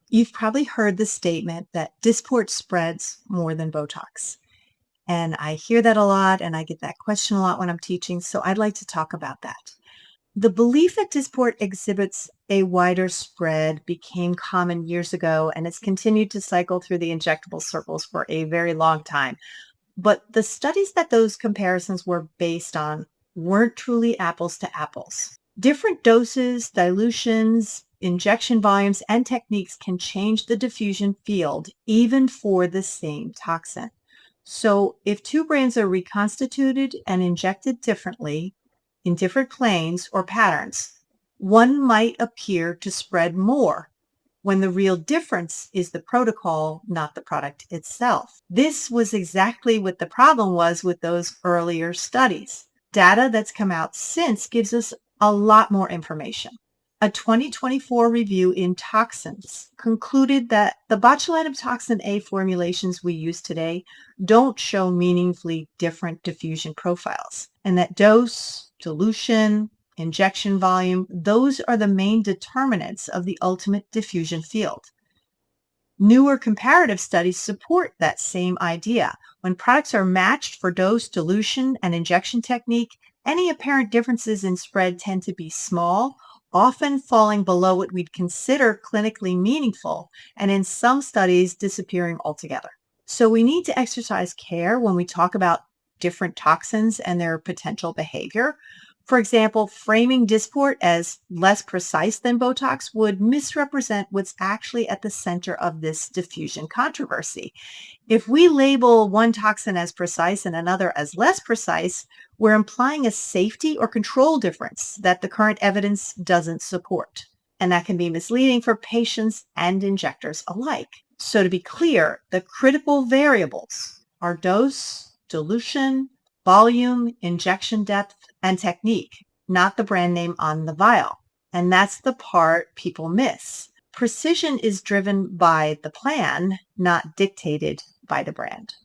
You've probably heard the statement that Dysport spreads more than Botox. And I hear that a lot, and I get that question a lot when I'm teaching. So I'd like to talk about that. The belief that Dysport exhibits a wider spread became common years ago, and it's continued to cycle through the injectable circles for a very long time. But the studies that those comparisons were based on weren't truly apples to apples. Different doses, dilutions, injection volumes, and techniques can change the diffusion field even for the same toxin. So, if two brands are reconstituted and injected differently in different planes or patterns, one might appear to spread more when the real difference is the protocol, not the product itself. This was exactly what the problem was with those earlier studies. Data that's come out since gives us a lot more information. A 2024 review in Toxins concluded that the botulinum toxin A formulations we use today don't show meaningfully different diffusion profiles, and that dose, dilution, injection volume, those are the main determinants of the ultimate diffusion field. Newer comparative studies support that same idea. When products are matched for dose, dilution, and injection technique, any apparent differences in spread tend to be small, often falling below what we'd consider clinically meaningful, and in some studies disappearing altogether. So we need to exercise care when we talk about different toxins and their potential behavior. For example, framing Dysport as less precise than Botox would misrepresent what's actually at the center of this diffusion controversy. If we label one toxin as precise and another as less precise, we're implying a safety or control difference that the current evidence doesn't support. And that can be misleading for patients and injectors alike. So, to be clear, the critical variables are dose, dilution, volume, injection depth, and technique, not the brand name on the vial. And that's the part people miss. Precision is driven by the plan, not dictated by the brand.